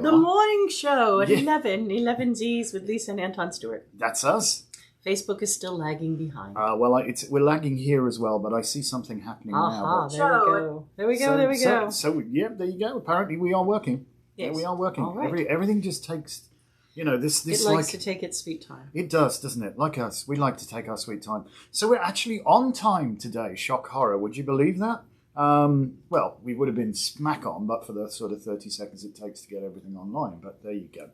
The morning show at 11, Elevensies with Lisa and Anton Stewart. That's us. Facebook is still lagging behind. We're lagging here as well, but I see something happening now. There we go. There we go. Yeah, there you go. Apparently we are working. Yes. Yeah, we are working. All right. Everything just takes, this It likes to take its sweet time. It does, doesn't it? Like us, we like to take our sweet time. So we're actually on time today. Shock horror. Would you believe that? Well, we would have been smack on, but for the sort of 30 seconds it takes to get everything online. But there you go.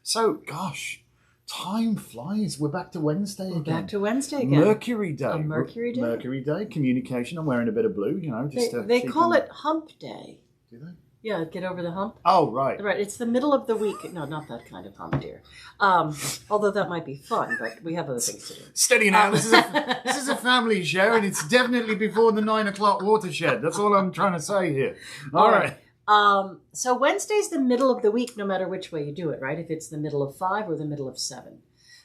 So, gosh, time flies. We're back to Wednesday again. Mercury Day. A Mercury Day? Mercury Day. Communication. I'm wearing a bit of blue, just to They call it Hump Day. Do they? Yeah, get over the hump. Oh, right. Right, it's the middle of the week. No, not that kind of hump, dear. Although that might be fun, but we have other things to do. Steady now. This is a family show, and it's definitely before the 9 o'clock watershed. That's all I'm trying to say here. All right. So Wednesday's the middle of the week, no matter which way you do it, right? If it's the middle of 5 or the middle of 7.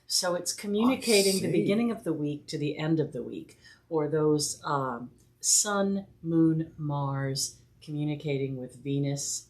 So it's communicating the beginning of the week to the end of the week, or those Sun, Moon, Mars communicating with Venus,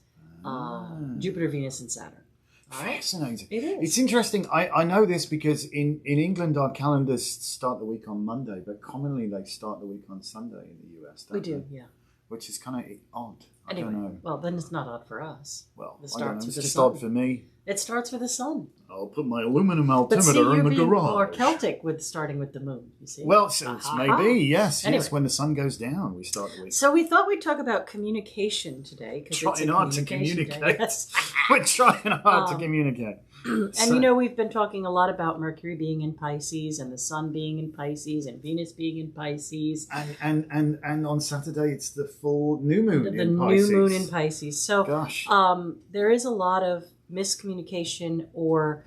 Jupiter, Venus, and Saturn. All right? Fascinating. It is. It's interesting. I know this because in England our calendars start the week on Monday, but commonly they start the week on Sunday in the US. We do, yeah. Which is kind of odd. Anyway, I don't know. Well, then it's not odd for us. Well, it I don't know. starts It's with just the sun. odd for me. It starts with the sun. I'll put my aluminum But see, altimeter you're in the being garage. more Celtic with starting with the moon. You see? Well, so it's maybe, yes. Anyway. Yes, when the sun goes down, we start the week. So we thought we'd talk about communication today. Trying hard to communicate. Yes. We're trying hard to communicate. And we've been talking a lot about Mercury being in Pisces and the sun being in Pisces and Venus being in Pisces. And on Saturday it's the full new moon The in Pisces. new moon in Pisces. So Gosh. there is a lot of miscommunication or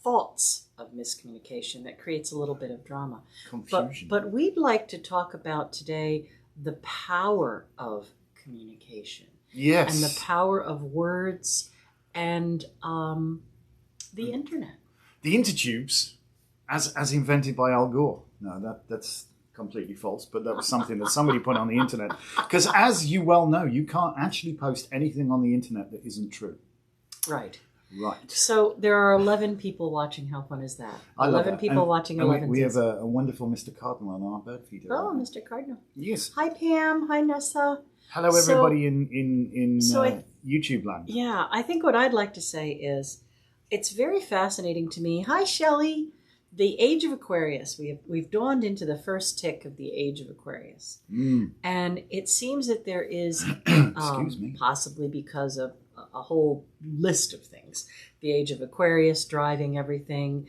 thoughts of miscommunication that creates a little bit of drama. Confusion. But we'd like to talk about today the power of communication. Yes. And the power of words and the internet. The intertubes, as invented by Al Gore. No, that's completely false, but that was something that somebody put on the internet. Because as you well know, you can't actually post anything on the internet that isn't true. Right. Right. So there are 11 people watching. How fun is that? I love 11 that. people And watching 11. We have a wonderful Mr. Cardinal on our bird feeder. Oh, Mr. Cardinal. Yes. Hi, Pam. Hi, Nessa. Hello, everybody in YouTube land. Yeah, I think what I'd like to say is it's very fascinating to me. Hi, Shelley. The age of Aquarius. We've dawned into the first tick of the age of Aquarius. And it seems that there is, Excuse me. possibly because of a whole list of things, the age of Aquarius driving everything,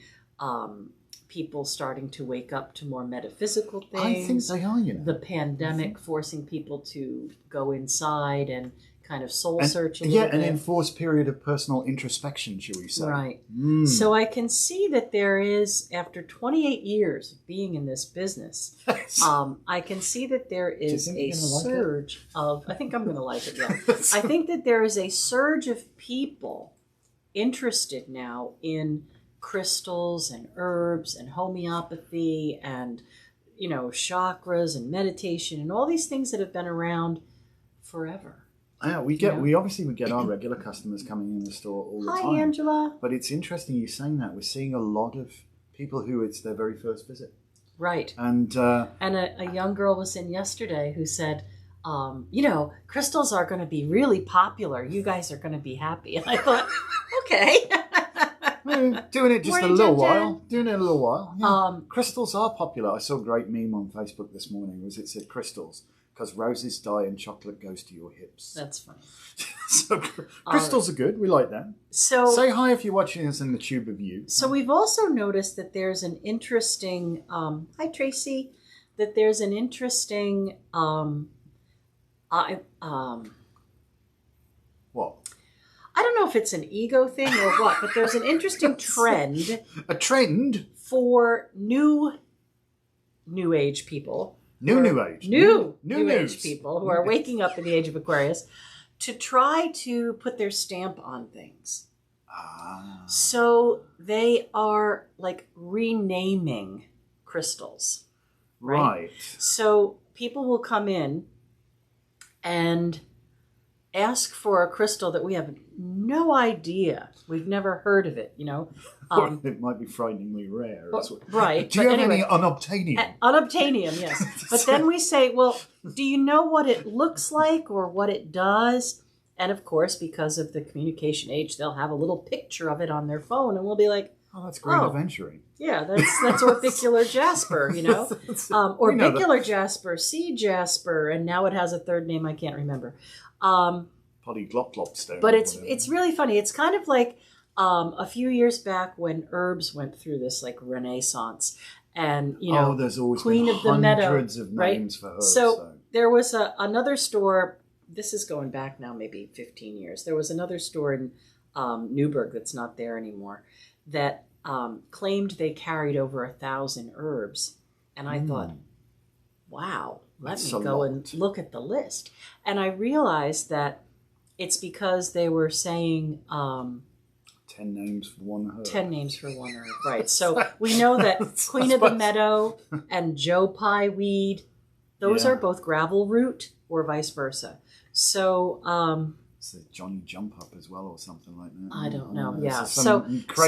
people starting to wake up to more metaphysical things. I think they are, The pandemic forcing people to go inside and kind of soul search a little bit. Yeah, an enforced period of personal introspection, shall we say. Right. So I can see that there is, after 28 years of being in this business, I can see that there is a surge of, I think I'm going to like it, yeah. I think that there is a surge of people interested now in crystals and herbs and homeopathy and, chakras and meditation and all these things that have been around forever. Yeah, we get our regular customers coming in the store all the time. Hi, Angela. But it's interesting you saying that. We're seeing a lot of people who it's their very first visit. Right. And a young girl was in yesterday who said, crystals are going to be really popular. You guys are going to be happy. And I thought, okay. Doing it just a little while. Yeah. Crystals are popular. I saw a great meme on Facebook this morning. It said crystals. Because roses die and chocolate goes to your hips. That's funny. So crystals are good. We like that. So say hi if you're watching us in the tube of you. So we've also noticed that there's an interesting. Hi Tracy. That there's an interesting. What? I don't know if it's an ego thing or what, but there's an interesting trend. A trend for new age people. New age people who are waking up in the age of Aquarius to try to put their stamp on things. So they are like renaming crystals. Right. So people will come in and ask for a crystal that we have no idea. We've never heard of it, Or it might be frighteningly rare. Right. Do you have any unobtainium? Unobtainium, yes. But then we say, well, do you know what it looks like or what it does? And of course, because of the communication age, they'll have a little picture of it on their phone, and we'll be like, oh, that's great adventuring. Yeah, that's orbicular jasper, orbicular jasper, sea jasper, and now it has a third name I can't remember. Polyglot stone. But it's really funny. It's kind of like a few years back when herbs went through this like renaissance, and there's always Queen been of the Meadow, hundreds of names for herbs. So there was another store. This is going back now maybe 15 years. There was another store in Newburgh that's not there anymore that claimed they carried over 1,000 herbs, and I thought, wow, let me go and look at the list. And I realized that it's because they were saying 10 names for one herb. 10 names for one herb, right. So we know that Queen of the Meadow and Joe Pye weed, those are both gravel root or vice versa. So it's Johnny Jump Up as well or something like that. I don't know. Yeah. So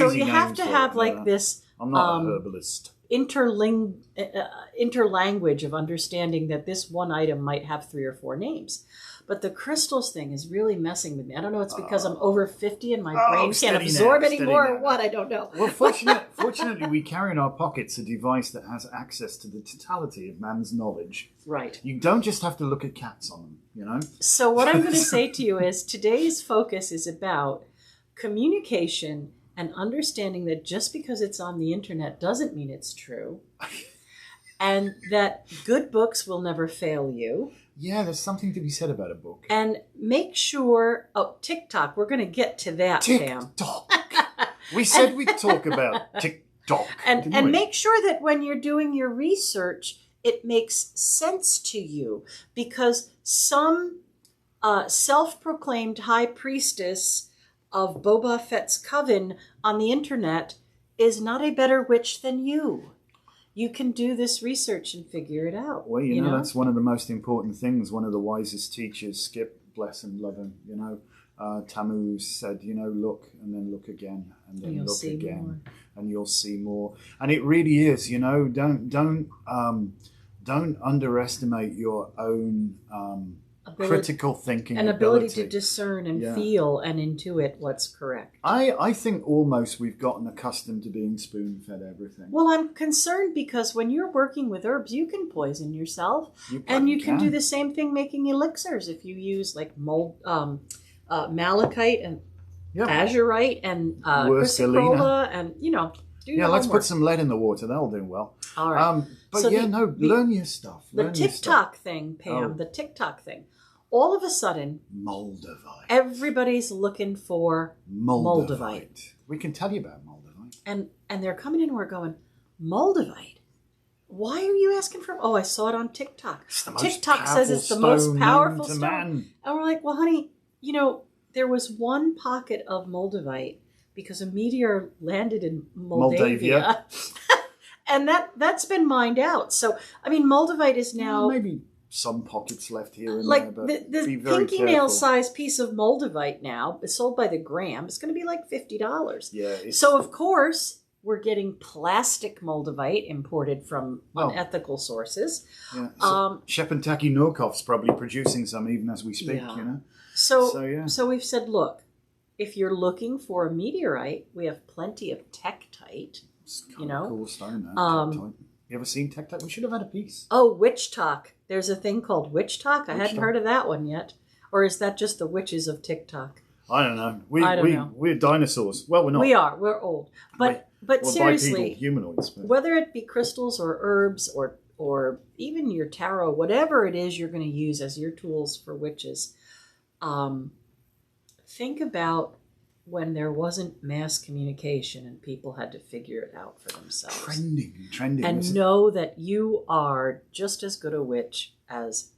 you have to have like this I'm not a herbalist. interlanguage of understanding that this one item might have 3 or 4 names. But the crystals thing is really messing with me. I don't know. It's because I'm over 50 and my brain can't absorb anymore or what. I don't know. Well, fortunately, we carry in our pockets a device that has access to the totality of man's knowledge. Right. You don't just have to look at cats on them, So what I'm going to say to you is today's focus is about communication and understanding that just because it's on the internet doesn't mean it's true. And that good books will never fail you. Yeah, there's something to be said about a book. And make sure... Oh, TikTok. We're going to get to that, Pam. TikTok. We said we'd talk about TikTok. And make sure that when you're doing your research, it makes sense to you. Because some self-proclaimed high priestess of Boba Fett's coven on the internet is not a better witch than you. You can do this research and figure it out. Well, you know, that's one of the most important things. One of the wisest teachers, Skip, bless and love him, Tammuz said, look and then look again and then look again and you'll see more. And it really is, don't underestimate your own critical thinking and ability to discern and feel and intuit what's correct. I think almost we've gotten accustomed to being spoon-fed everything. Well, I'm concerned because when you're working with herbs, you can poison yourself, and you can do the same thing making elixirs if you use like malachite and azurite and chrysocolla and let's put some lead in the water. That'll do well. All right. Learn your stuff. The TikTok thing, Pam. The TikTok thing. All of a sudden, Moldavite. Everybody's looking for Moldavite. We can tell you about Moldavite. And they're coming in and we're going, Moldavite? Why are you asking for... Oh, I saw it on TikTok. TikTok says it's the most powerful stone. Man. And we're like, well, honey, there was one pocket of Moldavite because a meteor landed in Moldavia. And that's been mined out. So, Moldavite is now... Maybe some pockets left here and there, but the pinky nail size piece of Moldavite now is sold by the gram. It's going to be like $50. Yeah. So, of course, we're getting plastic Moldavite imported from unethical sources. Yeah. So Shep and Taki Norkov's probably producing some even as we speak, So we've said, look, if you're looking for a meteorite, we have plenty of tektite. It's kind of cool stone, tektite. You ever seen tektite? We should have had a piece. Oh, witch talk. There's a thing called witch talk. I hadn't heard of that one yet. Or is that just the witches of TikTok? I don't know. We're dinosaurs. Well, we're not. We are. We're old. But seriously, humanoids. Whether it be crystals or herbs or even your tarot, whatever it is you're going to use as your tools for witches, think about when there wasn't mass communication and people had to figure it out for themselves. Trending. And know that you are just as good a witch as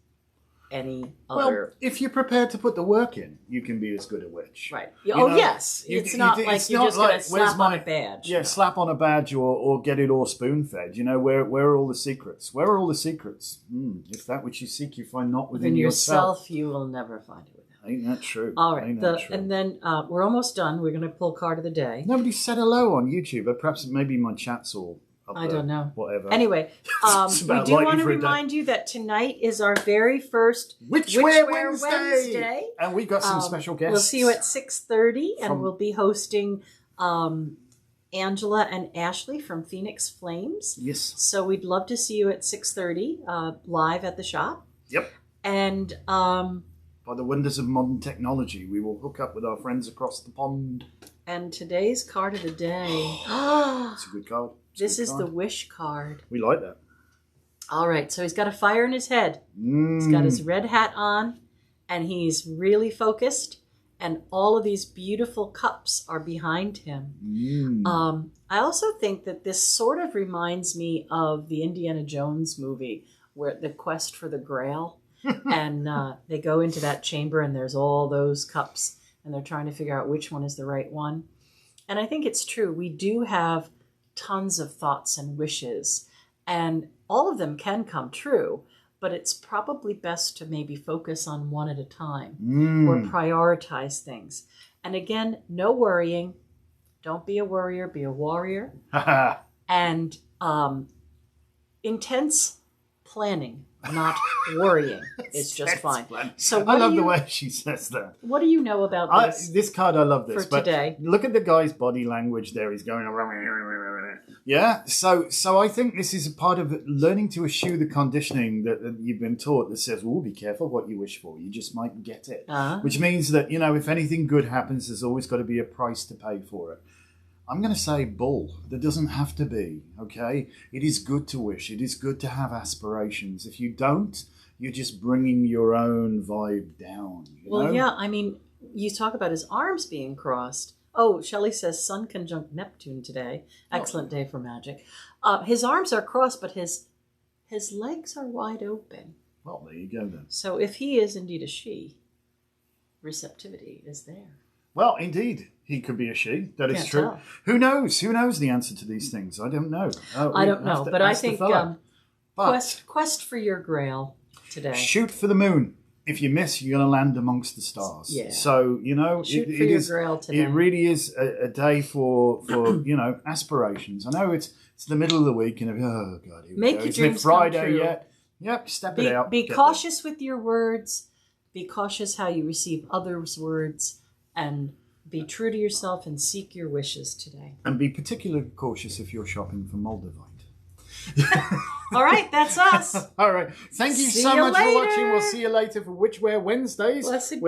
any other. Well, if you're prepared to put the work in, you can be as good a witch. Right. Yes. It's not like you're just going to slap on a badge. Yeah, slap on a badge or get it all spoon-fed. Where are all the secrets? Where are all the secrets? If that which you seek you find not within yourself, you will never find it within. Ain't that true? All right. Ain't that true? And then we're almost done. We're going to pull card of the day. Nobody said hello on YouTube, but perhaps maybe my chat's all up I don't know. Whatever. Anyway, It's we about do likely want to for a day. remind you that tonight is our very first Witchwear Witchwear Wednesday! And we've got some special guests. We'll see you at 6:30, and From- we'll be hosting Angela and Ashley from Phoenix Flames. Yes. So we'd love to see you at 6:30 live at the shop. Yep. And By the wonders of modern technology, we will hook up with our friends across the pond. today's card of the day. It's a good card. This is the wish card. We like that. All right, so he's got a fire in his head. He's got his red hat on, and he's really focused, and all of these beautiful cups are behind him. I also think that this sort of reminds me of the Indiana Jones movie, where the quest for the Grail, and they go into that chamber, and there's all those cups, and they're trying to figure out which one is the right one. And I think it's true. We do have tons of thoughts and wishes, and all of them can come true, but it's probably best to maybe focus on one at a time or prioritize things. And again, no worrying. Don't be a worrier, be a warrior. And intense planning, not worrying, is just fine. So I love the way she says that. What do you know about this? This card, I love this. For today. Look at the guy's body language there. He's going around. Yeah. So I think this is a part of learning to eschew the conditioning that you've been taught that says, "Oh, be careful what you wish for. You just might get it." Which means that, if anything good happens, there's always got to be a price to pay for it. I'm going to say bull. There doesn't have to be, okay? It is good to wish. It is good to have aspirations. If you don't, you're just bringing your own vibe down. You know? Yeah, I mean, you talk about his arms being crossed. Oh, Shelley says Sun conjunct Neptune today. Excellent day for magic. His arms are crossed, but his legs are wide open. Well, there you go then. So if he is indeed a she, receptivity is there. Well, indeed, he could be a she. That is Can't true. tell. Who knows? Who knows the answer to these things? I don't know. I don't know, but I think But quest for your grail today. shoot for the moon. If you miss, you're going to land amongst the stars. Yeah. So, Shoot for your grail today. It really is a day for aspirations. I know it's the middle of the week and oh God, here we Make go. your It's dreams Friday come true. yet. Yep, step it out. Be Get cautious with your words. Be cautious how you receive others' words, and be true to yourself and seek your wishes today. And be particularly cautious if you're shopping for Moldavite. All right, that's us. All right. Thank you See so you much for later. watching. We'll see you later for Witchwear Wednesdays. Blessed with be.